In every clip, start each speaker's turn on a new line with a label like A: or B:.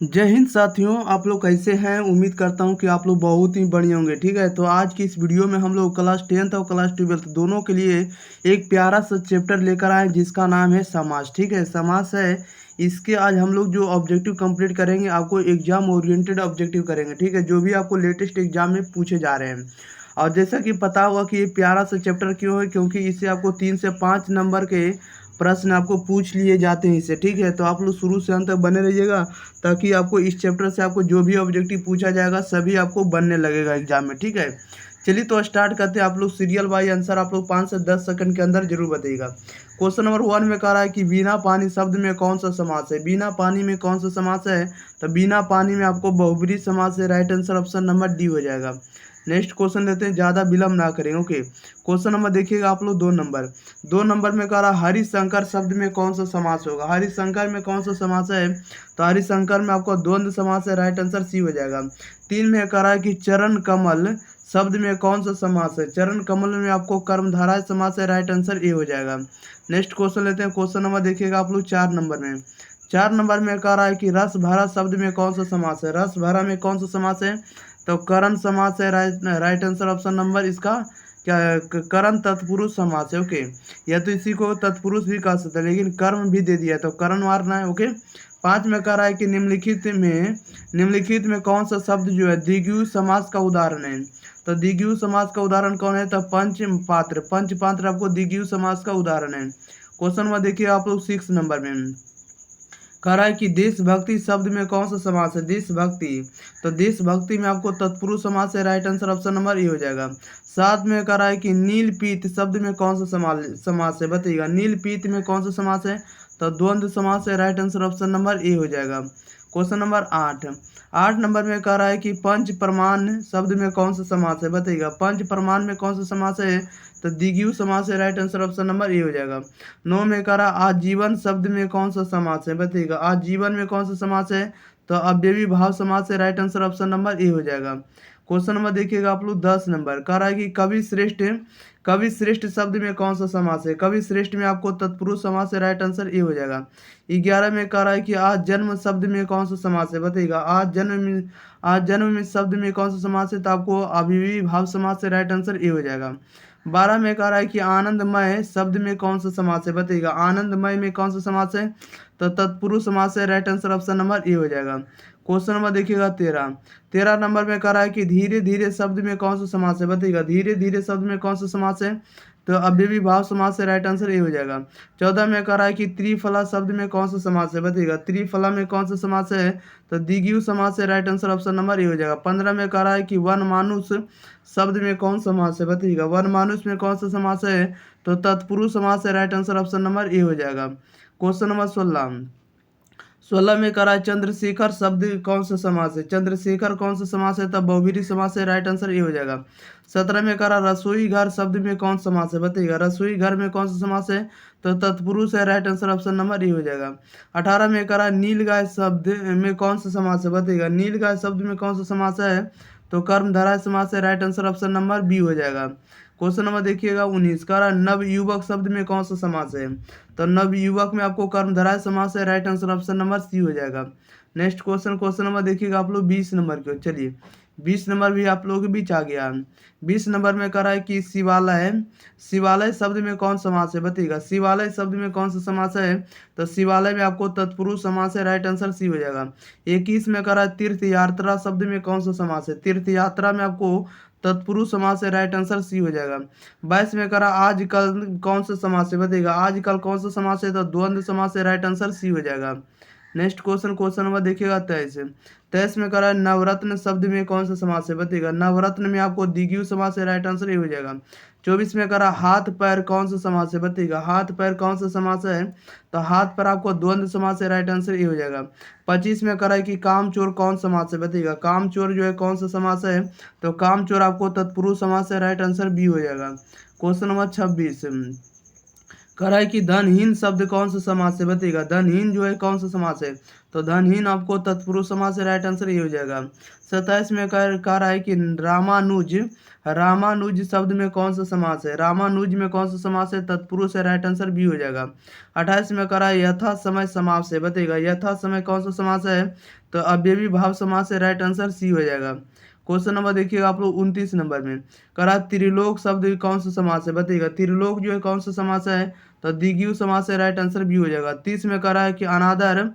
A: जय हिंद साथियों, आप लोग कैसे हैं। उम्मीद करता हूं कि आप लोग बहुत ही बढ़िया होंगे। ठीक है, तो आज की इस वीडियो में हम लोग क्लास 10th और क्लास 12th दोनों के लिए एक प्यारा सा चैप्टर लेकर आए जिसका नाम है समाज। ठीक है, समाज है। इसके आज हम लोग जो ऑब्जेक्टिव कंप्लीट करेंगे, आपको एग्जाम ओरिएंटेड ऑब्जेक्टिव करेंगे। ठीक है, जो भी आपको लेटेस्ट एग्जाम में पूछे जा रहे हैं। और जैसा कि पता होगा कि ये प्यारा सा चैप्टर क्यों है, क्योंकि इससे आपको 3 से 5 नंबर के प्रश्न आपको पूछ लिए जाते हैं इससे। ठीक है, तो आप लोग शुरू से अंत तक बने रहिएगा ताकि आपको इस चैप्टर से आपको जो भी ऑब्जेक्टिव पूछा जाएगा सभी आपको बनने लगेगा एग्जाम में। ठीक है, चलिए तो स्टार्ट करते हैं। आप लोग सीरियल बाई आंसर आप लोग 5 से 10 सेकंड के अंदर जरूर बताइएगा। क्वेश्चन नंबर 1 में कह रहा है कि बिना पानी शब्द में कौन सा समास है। बिना पानी में कौन सा समास है, तो बिना पानी में आपको बहुब्रीहि समास है। Right answer option number D हो जाएगा। नेक्स्ट क्वेश्चन लेते हैं, ज़्यादा विलम्ब ना करें। ओके, क्वेश्चन नंबर देखिएगा आप लोग 2 नंबर में कह रहा हरिशंकर शब्द में कौन सा समास होगा। हरिशंकर में कौन सा समास है, तो हरिशंकर में आपको द्वंद्व समास है। राइट आंसर सी हो जाएगा। 3 में कह रहा है कि चरण कमल शब्द में कौन सा समास है। चरण कमल में आपको कर्मधारय समास है। राइट आंसर ए हो जाएगा। नेक्स्ट क्वेश्चन लेते हैं। क्वेश्चन नंबर देखिएगा आप लोग 4 नंबर में। 4 नंबर में कह रहा है कि रस भरा शब्द में कौन सा समास है। रस भरा में कौन सा समास है, तो करण समास है। राइट आंसर ऑप्शन नंबर इसका क्या है, करण तत्पुरुष समास है। ओके, या तो इसी को तत्पुरुष भी कह सकते हैं, लेकिन कर्म भी दे दिया है तो करण मारना है। ओके, 5 में कह रहा है कि निम्नलिखित में कौन सा शब्द जो है द्विगु समास का उदाहरण है। तो द्विगु समास का उदाहरण कौन है, तो पंच पात्र आपको द्विगु समास का उदाहरण है। क्वेश्चन में देखिए आप लोग 6 नंबर में कह रहा है कि देशभक्ति शब्द में कौन सा समास है। देशभक्ति, तो देशभक्ति में आपको तत्पुरुष समास है। Right answer option number A हो जाएगा। 7 में कह रहा है कि नीलपीत शब्द में कौन सा समास है, बताइएगा। नीलपीत में कौन सा समास है, तो द्वंद्व समास है। Right answer option number A हो जाएगा। क्वेश्चन नंबर 8 नंबर में कह रहा है कि पंच प्रमाण शब्द में कौन सा समास है, बताइएगा। पंच प्रमाण में कौन सा समास है, तो द्विगु समास है। Right answer option number A हो जाएगा। 9 में कह रहा आजीवन शब्द में कौन सा समास है, बताइएगा। आजीवन में कौन सा समास है, तो अव्ययी भाव समास है। Right answer option number A हो जाएगा। क्वेश्चन नंबर देखिएगा आप लोग 10 नंबर कह रहा है कि कवि श्रेष्ठ शब्द में कौन सा समास है। कवि श्रेष्ठ में आपको तत्पुरुष समास है। राइट आंसर ए हो जाएगा। 11 में कह रहा है कि आज जन्म शब्द में कौन सा समास है, बताइएगा। आज जन्म में शब्द में कौन सा समास है, तो आपको अव्ययी भाव समास है। राइट आंसर ए हो जाएगा। 12 में कह रहा है कि आनंदमय शब्द में कौन सा समास है, बताइएगा। आनंदमय में कौन सा समास है, तो तत्पुरुष समास है। Right answer option number A हो जाएगा। क्वेश्चन नंबर देखिएगा 13 नंबर में कह रहा है कि धीरे धीरे शब्द में कौन सा समास है, बताइएगा। धीरे धीरे शब्द में कौन सा समास है, तो अव्ययी भाव समास है। राइट आंसर ए हो जाएगा। 14 में कह रहा है कि त्रिफला शब्द में कौन सा समास है, बताइएगा। त्रिफला में कौन सा समास है, तो द्विगु समास है। Right answer option number A हो जाएगा। 15 में कह रहा है कि वन मानुष शब्द में कौन समास है, बताइएगा। वन मानुष में कौन सा समास है, तो तत्पुरुष समास है। Right answer option number A हो जाएगा। क्वेश्चन नंबर 16 में करा चंद्रशेखर शब्द कौन सा समास है। चंद्रशेखर कौन सा समास है, तब बहुब्रीहि समास है। राइट आंसर ए हो जाएगा। 17 में करा रसोई घर शब्द में कौन सा समास है, बताइएगा। रसोई घर में कौन सा समास है, तो तत्पुरुष है। Right answer option number A हो जाएगा। 18 में करा नील गाय शब्द में कौन सा समास है, बताइएगा। नील गाय शब्द में कौन सा समास है, तो कर्मधारय समास है। Right answer option number B हो जाएगा। क्वेश्चन नंबर देखिएगा 19 का नव युवक शब्द में कौन सा समास है, तो नव युवक में आपको कर्मधारय समास है। Right answer option number C हो जाएगा। नेक्स्ट क्वेश्चन नंबर देखिएगा आप लोग 20 नंबर के। चलिए 20 नंबर भी आप लोगों के बीच आ गया। 20 नंबर में कह रहा है कि शिवालय शब्द में कौन समास है, बताइएगा। शिवालय शब्द में कौन सा समास है, तो शिवालय में आपको तत्पुरुष समास है। राइट आंसर सी हो जाएगा। 21 में कह रहा है तीर्थ यात्रा शब्द में कौन सा समास है। तीर्थ यात्रा में आपको तत्पुरुष समास है। राइट आंसर सी हो जाएगा। 22 में करा आजकल कौन सा समास है, बताइएगा। आजकल कौन सा समास है, तो द्वंद्व समास है। राइट आंसर सी हो जाएगा। नेक्स्ट क्वेश्चन नंबर देखिएगा 23 में करा नवरत्न शब्द में कौन सा समास है, बताइएगा। नवरत्न में आपको द्विगु समास है। राइट आंसर ये हो जाएगा। 24 में करा हाथ पैर कौन सा समास है, बताइएगा। हाथ पैर कौन सा समास है, तो हाथ पर आपको द्वंद्व समास है। राइट आंसर ये हो जाएगा। 25 में करा है कि काम चोर कौन समास है, बताइएगा। काम चोर जो है कौन सा समास है, तो काम चोर आपको तत्पुरुष समास है। राइट आंसर बी हो जाएगा। क्वेश्चन नंबर 26 कह रहा है कि धनहीन शब्द कौन सा समास है, बताइएगा। धनहीन जो है कौन सा समास है, तो धनहीन आपको तत्पुरुष समास है, राइट आंसर ये हो जाएगा। 27 में कह रहा है कि रामानुज, रामानुज शब्द में कौन सा समास है, रामानुज में कौन सा समास है, तत्पुरुष है, राइट आंसर बी हो जाएगा। 28 में कह रहा है यथा समय समास है, बताइएगा। यथा समय कौन सा समास है, तो अव्ययी भाव समास है, राइट आंसर सी हो जाएगा। क्वेश्चन नंबर देखिएगा आप लोग 29 नंबर में करा त्रिलोक शब्द कौन सा समास है, बताइएगा। त्रिलोक जो है कौन सा समास है, तो द्विगु समास है, राइट आंसर बी हो जाएगा। 30 में करा है कि अनादर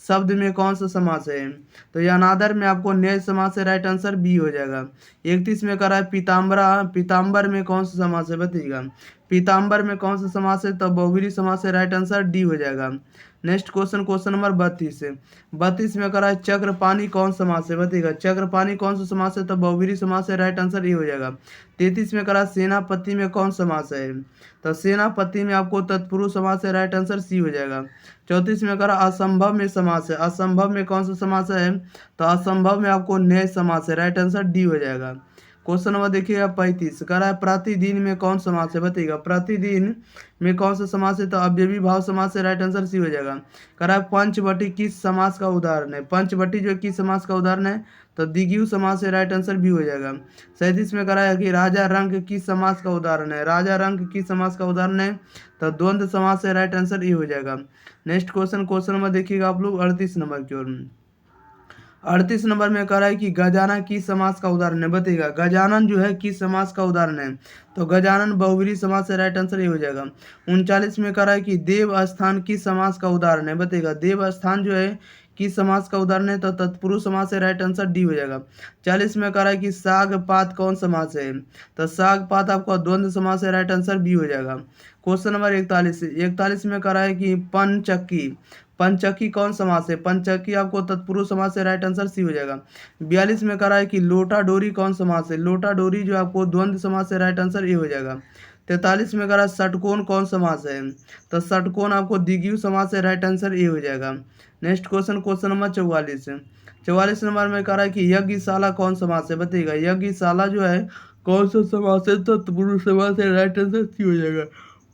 A: शब्द में कौन सा समास है, तो ये अनादर में आपको न्याय समास है, राइट आंसर बी हो जाएगा। 31 में करा है पीताम्बरा, पीताम्बर में कौन सा समास है, बताइएगा। पीताम्बर में कौन सा समास है, तो बहुब्रीहि समास है, राइट आंसर डी हो जाएगा। नेक्स्ट क्वेश्चन, क्वेश्चन नंबर 32 है। 32 में करा है चक्रपाणी कौन समास है, बताइएगा। चक्रपाणी कौन सा समास है, तो बहुब्रीहि समास है, राइट आंसर ये हो जाएगा। 33 में करा सेनापति में कौन समास है, तो सेनापति में आपको तत्पुरुष समास है, राइट आंसर सी हो जाएगा। 34 में करा असंभव में समास है, असंभव में कौन सा समास है, तो असंभव में आपको न्याय समास है, राइट आंसर डी हो जाएगा। क्वेश्चन नंबर देखिएगा 35 कह रहा है प्रतिदिन में कौन समास है, बताइएगा। प्रतिदिन में कौन सा समास है, तो अव्ययी भाव समास है, राइट आंसर सी हो जाएगा। कह रहा है पंचवटी किस समास का उदाहरण है, पंचवटी जो किस समास का उदाहरण है, तो द्विगु समास है, राइट आंसर भी हो जाएगा। 37 में कह रहा है कि राजा रंग किस समास का उदाहरण है, राजा रंग किस समास का उदाहरण है, तो द्वंद्व समास है, राइट आंसर ये हो जाएगा। नेक्स्ट क्वेश्चन, क्वेश्चन नंबर देखिएगा आप लोग 38 नंबर की ओर। 38 नंबर में कह रहा है कि गजाना किस समास का उदाहरण है, बताइएगा। गजानन जो है किस समास का उदाहरण है, तो गजानन बहुब्रीहि समास है, राइट आंसर ये हो जाएगा। 39 में कह रहा है कि देव स्थान किस समास का उदाहरण है, बताइएगा। देव स्थान जो है किस समास का उदाहरण है, तो तत्पुरुष समास है, राइट आंसर डी हो जाएगा। 40 में कह रहा है कि साग पात कौन समास है, तो साग पात आपका द्वंद्व समास है, राइट आंसर बी हो जाएगा। क्वेश्चन नंबर 41 में कह रहा है कि पंचक्की, पंचक्की कौन समास है, पंचक्की आपको तत्पुरुष समास है, राइट आंसर सी हो जाएगा। 42 में कह रहा है कि लोटा डोरी कौन समास है, लोटा डोरी जो आपको द्वंद्व समास है, राइट आंसर ए हो जाएगा। 43 में कह रहा है षटकोण कौन समास है, तो षटकोण आपको द्विगु समास है, राइट आंसर ए हो जाएगा। नेक्स्ट क्वेश्चन, क्वेश्चन नंबर 44 है। 44 नंबर में कह रहा है कि यज्ञशाला कौन समास है, बताइएगा। यज्ञशाला जो है कौन सा समास है, तो तत्पुरुष समास है, राइट आंसर सी हो जाएगा।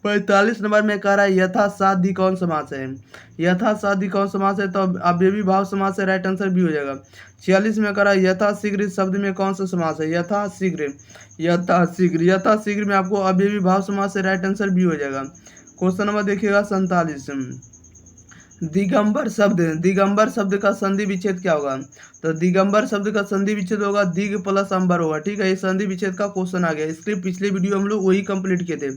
A: 45 नंबर में कह रहा है यथा साध्य कौन समास है, यथा साध्य कौन समास है, तो अव्ययी भाव समास है, राइट आंसर बी हो जाएगा। 46 में कह रहा है यथा शीघ्र शब्द में कौन सा समास है, यथा शीघ्र, यथा शीघ्र, यथा शीघ्र में आपको अव्ययी भाव समास है, राइट आंसर बी हो जाएगा। क्वेश्चन नंबर देखिएगा 47। दिगंबर शब्द, दिगंबर शब्द का संधि विच्छेद क्या होगा, तो दिगंबर शब्द का संधि विच्छेद होगा दिग प्लस अंबर होगा, ठीक है। ये संधि विच्छेद का क्वेश्चन आ गया, इसके पिछले वीडियो हम लोग वही कंप्लीट किए थे।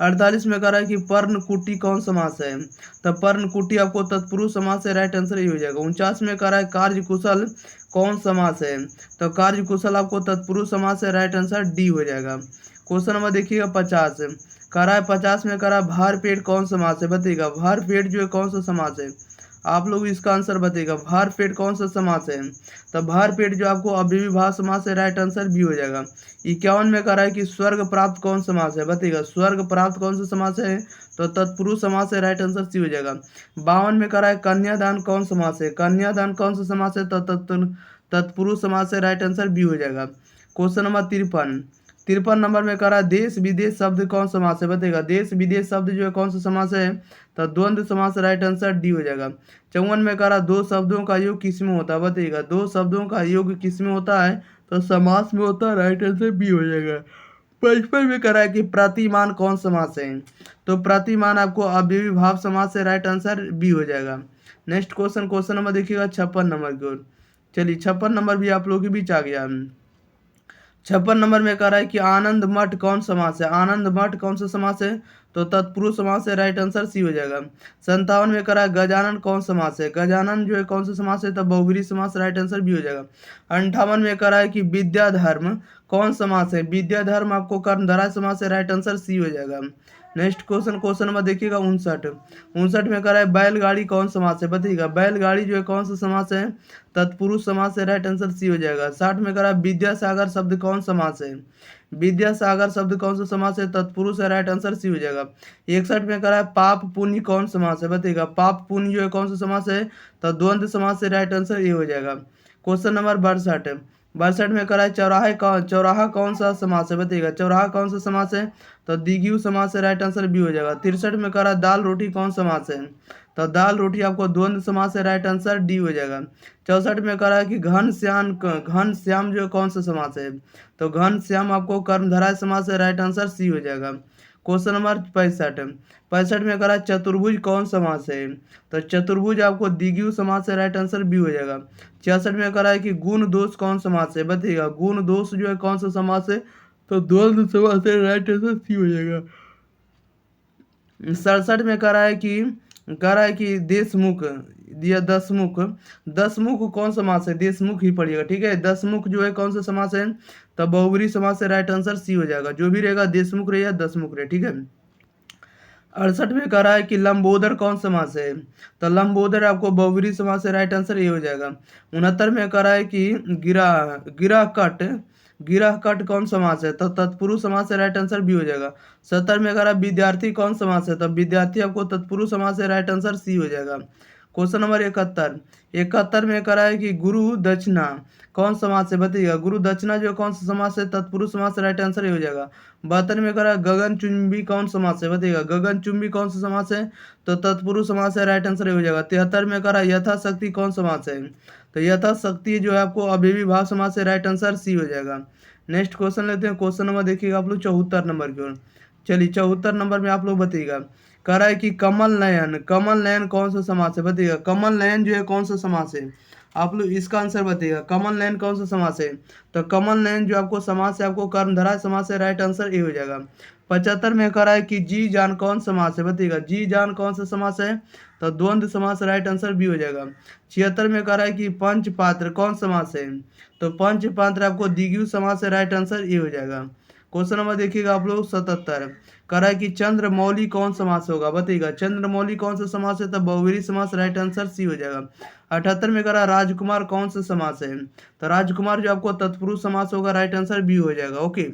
A: 48 में कह रहा है कि पर्णकुटी कौन समास है, तो पर्णकुटी आपको तत्पुरुष समास है, राइट आंसर ये हो जाएगा। 49 में कह रहा है कार्यकुशल कौन समास है, तो कार्यकुशल आपको तत्पुरुष समास है, राइट आंसर डी हो जाएगा। क्वेश्चन नंबर देखिएगा 50 कह रहा है 50 में कह रहा है भार पेट कौन समास है, बताइएगा। भार पेट जो है कौन सा समास है, आप लोग इसका आंसर बताइएगा। भार पेट कौन सा समास है, तो भार पेट जो आपको अव्ययी भाव समास है, राइट आंसर बी हो जाएगा। 51 में कह रहा है कि स्वर्ग प्राप्त कौन समास है, बताइएगा। स्वर्ग प्राप्त कौन सा समास है, तो तत्पुरुष समास है, राइट आंसर सी हो जाएगा। 52 में कह रहा है कन्यादान कौन समास है, कन्यादान कौन सा समास है, तो तत्पुरुष समास है, राइट आंसर बी हो जाएगा। क्वेश्चन नंबर 53, 53 नंबर में कह रहा है देश विदेश शब्द कौन समास है, बताइएगा। देश विदेश शब्द जो है कौन सा समास है, तो द्वंद्व समास, राइट आंसर डी हो जाएगा। 54 में कह रहा दो शब्दों का योग किस में होता है, बताइएगा। दो शब्दों का योग किस में होता है, तो समास में होता है, राइट आंसर बी हो जाएगा। 55 में कह रहा है कि प्रतिमान कौन समास है, तो प्रतिमान आपको अव्ययी भाव समास है, राइट आंसर बी हो जाएगा। नेक्स्ट क्वेश्चन, क्वेश्चन नंबर देखिएगा 56 नंबर की ओर। चलिए 56 नंबर भी आप लोगों के बीच आ गया। 56 नंबर में कह रहा है कि आनंद मठ कौन समास है, आनंद मठ कौन सा समास है, तो तत्पुरुष समास है, राइट आंसर सी हो जाएगा। 57 में कह रहा है गजानन कौन समास है, गजानन जो है कौन सा समास है, तो बहुब्रीहि समास, राइट आंसर भी हो जाएगा। 58 में कह रहा है कि विद्याधर्म कौन समास है, विद्याधर्म आपको कर्मधारय समास है, राइट आंसर सी हो जाएगा। नेक्स्ट क्वेश्चन, क्वेश्चन नंबर देखिएगा 59 में कह रहा है बैलगाड़ी कौन समास है, बताइएगा। बैलगाड़ी जो है कौन सा समास है, तत्पुरुष समास है, राइट आंसर सी हो जाएगा। 60 में कह रहा है विद्यासागर शब्द कौन समास है, विद्यासागर शब्द कौन सा समास है, तत्पुरुष है, राइट आंसर सी हो जाएगा। 61 में कह रहा है पाप पुण्य कौन समास है, बताइएगा। पाप पुण्य जो है कौन सा समास है, तो द्वंद्व समास है, राइट आंसर ये हो जाएगा। क्वेश्चन नंबर 62, 62 में करा है चौराहा कौन सा समास है, बताइएगा चौराहा कौन सा समास है, तो द्विगु समास है, राइट आंसर बी हो जाएगा। 63 में करा है दाल रोटी कौन समास है, तो दाल रोटी आपको द्वंद्व समास है, राइट आंसर डी हो जाएगा। 64 में करा है कि घन श्याम जो कौन सा समास है, तो घन श्याम आपको कर्मधारय समास है, राइट आंसर सी हो जाएगा। क्वेश्चन नंबर 65 में करा चतुर्भुज कौन समास है, तो चतुर्भुज आपको द्विगु समास है, राइट आंसर बी हो जाएगा। 66 में करा है कि गुण दोष कौन समास है, बताइएगा गुण दोष जो है कौन सा समास है, तो द्वंद्व समास है, राइट आंसर सी हो जाएगा। 67 में करा है कि देशमुख दिया दसमुख कौन समास है, देशमुख ही पढ़िएगा, ठीक है। दसमुख जो है कौन सा समास है, तो बहुब्री समास है, राइट आंसर सी हो जाएगा। जो भी रहेगा देशमुख रहे या दसमुख रहे, ठीक है। 68 में कह रहा है कि लंबोदर कौन समास है, तो लंबोदर आपको बहुब्री समास है, राइट आंसर ये हो जाएगा। 69 में कह रहा है कि गिरह कट कौन समास है, तो तत्पुरुष समास है, राइट आंसर बी हो जाएगा। 70 में कह रहा है विद्यार्थी कौन समास है, तो विद्यार्थी आपको तत्पुरुष समास है, राइट आंसर सी हो जाएगा। क्वेश्चन नंबर 71 में कह रहा है कि गुरु दक्षिणा कौन समास है, बताइएगा गुरु दक्षिणा जो कौन सा समास है, तत्पुरुष समास है, राइट आंसर ये हो जाएगा। 72 में कह रहा है गगनचुंबी कौन समास है, बताइएगा गगनचुंबी कौन सा समास है, तो तत्पुरुष समास है, राइट आंसर ये हो जाएगा। 73 में कह रहा है यथाशक्ति कौन समास है, तो यथाशक्ति जो है आपको अव्ययी भाव समास है, राइट आंसर सी हो जाएगा। नेक्स्ट क्वेश्चन लेते हैं। क्वेश्चन नंबर देखिएगा आप लोग 74 नंबर की ओर। चलिए 74 नंबर में आप लोग बताइएगा, कह रहा है कि कमल नयन कौन सा समास है, बताइएगा कमल नयन जो है कौन सा समास है, आप लोग इसका आंसर बताइएगा कमल नयन कौन सा समास है, तो कमल नयन जो आपको समास है, आपको कर्मधारय समास है, राइट आंसर ए हो जाएगा। 75 में कह रहा है कि जी जान कौन समास है, बताइएगा जी जान कौन सा समास है, तो द्वंद्व समास, राइट आंसर बी हो जाएगा। 76 में कह रहा है कि पंच पात्र कौन समास है, तो पंच पात्र आपको द्विगु समास है, राइट आंसर ए हो जाएगा। क्वेश्चन नंबर देखिएगा आप लोग 77, कह रहा है कि चंद्रमौली कौन समास होगा, बताइएगा चंद्रमौली कौन सा समास है, तब बहुव्रीहि समास, राइट आंसर सी हो जाएगा। 78 में कह रहा है राजकुमार कौन सा समास है, तो राजकुमार जो आपको तत्पुरुष समास होगा, राइट आंसर बी हो जाएगा। ओके,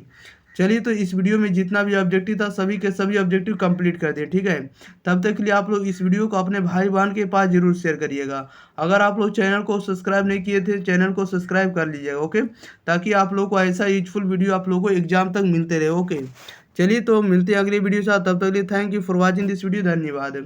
A: चलिए तो इस वीडियो में जितना भी ऑब्जेक्टिव था सभी के सभी ऑब्जेक्टिव कंप्लीट कर दिए, ठीक है। तब तक के लिए आप लोग इस वीडियो को अपने भाई बहन के पास जरूर शेयर करिएगा। अगर आप लोग चैनल को सब्सक्राइब नहीं किए थे, चैनल को सब्सक्राइब कर लीजिएगा, ओके, ताकि आप लोग को ऐसा यूजफुल वीडियो आप लोगों को एग्जाम तक मिलते रहे। ओके, चलिए तो मिलते हैं अगली वीडियो के साथ, तब तक के लिए thank you for watching this video, धन्यवाद।